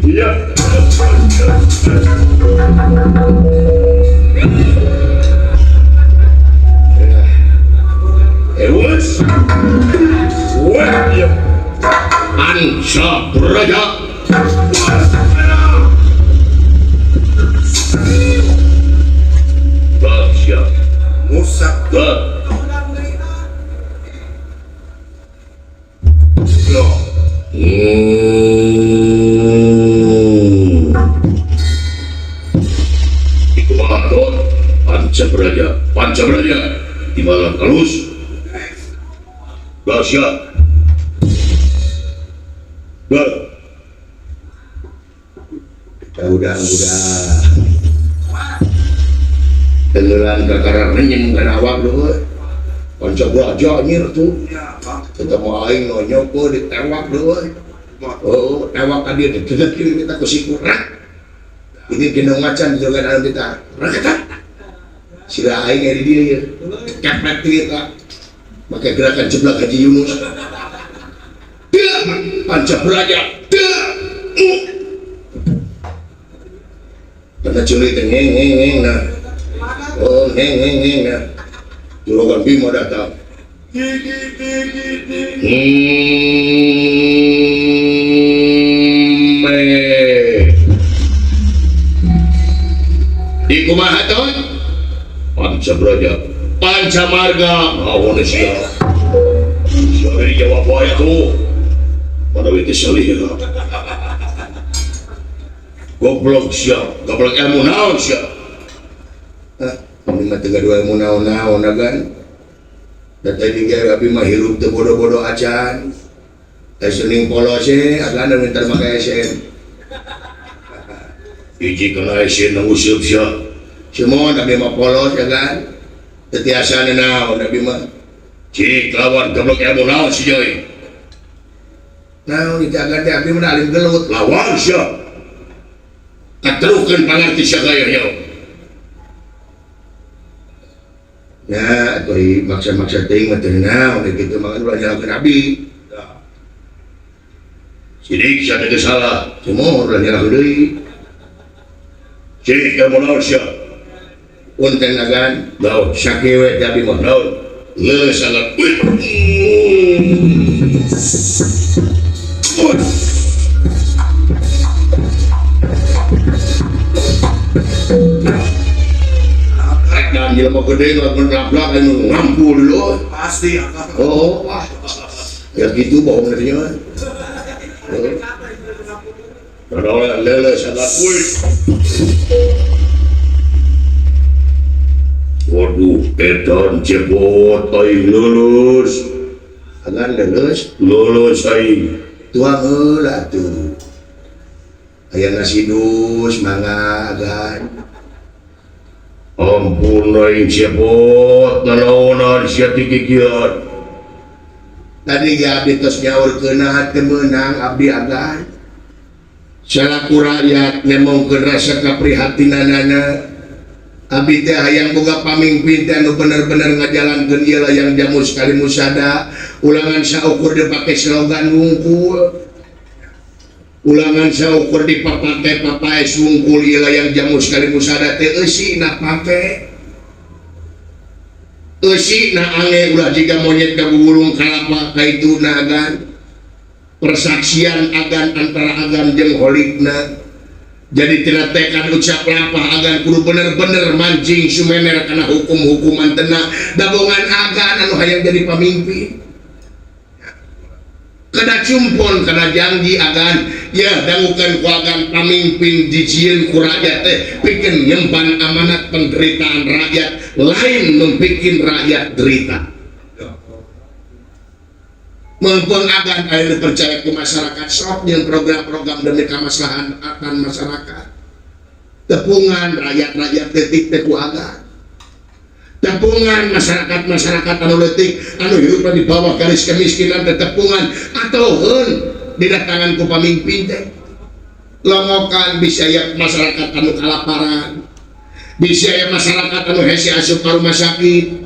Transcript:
Iya. Ewas. Wah, iya. Ansa Braja. Bagsya. Musak. Ikumaton Pancabraja di malam halus dahsyat. Udah tenggelam kakarar nenyeng dan awak dulu Pancabraja nyir tuh ketemu aing nonyok ko ditewak dulu. Oh, tewak ka dia tidak kita kusikurang. Ini gendong macan juga dalam kita. Rakata. Sila aing di dia ya. Kepet kita. Pakai gerakan jeblak Haji Yunus. Pancabraja. Karena culik ngeng nah. Oh, ngeng nah. Juragan Bima datang. Ikumaha toh Pancabraja Pancamarga awon sia dari jawab wae tuh pada witi salih goblok sia goblok ilmu naon sia ini mah teu dua ilmu naon kan datang di gaya abi mah hirup teu bodoh-bodoh acan sening polose agana minta make esen hiji kena esen nguseup sia semua nabi mah polos ya kan tetiasa naon nabi mah cik lawan goblok ilmu naon si joy naon dijaga teh abi mah alim gelut lawan sia katrukeun pangarti sia gaya nya nah atuh maksa-maksa teuing mah teu naon kitu mah ulah nyalakeun abi sidik sia teh salah semua ulah nyalakeun deui cik ilmu naon sia punten agan laut sakewe tapi mah laut leus sangat dan jelema gede lamun lablak anu ngampul lo pasti oh ya gitu bohong nya padahal leus sangat waduh, edan cepot aing lulus. Agan lulus aing. Tuang heula tuh. Aya nasi dus mangga agan. Ampun aing cepot nanaonan sia tikikian. Tadi ge abdi tos nyaurkeun teu meunang abdi agan. Salaku rakyat nemongkeun rasa kaprihatinanana. Abdi teh hayang boga pamimpin teh anu bener-bener ngajalankeun ieu layang jamu sekali musada ulangan saukur dipake slogan wungkul ulangan saukur dipapake papaes wungkul ieu layang jamu sekali musada teh eusina pake eusina ange ulah jiga monyet kabugulung kalapa kaituna agan persaksian agan antara agan jeung holikna. Jadi tidak tekan ucap lapah agan kudu bener-bener mancing sumener karena hukum-hukuman tenang dabongan agan anu hayang jadi pamimpin kada cumpon kana janji agan ya dangukeun ku agan pamimpin dijieun ku rakyat teh pikeun nyemban amanat penderitaan rakyat lain membikin rakyat derita mumpung agan aya percaya ke masyarakat sok jeung program-program demi kamaslahatan masyarakat tepungan rakyat-rakyat detik teh ku agan tepungan masyarakat anu leutik anu hirup di bawah garis kemiskinan teh tepungan atoheun didatangan ku pamimpin teh longokan bisa aya masyarakat anu kalaparan bisa aya masyarakat anu hese asup ka rumah sakit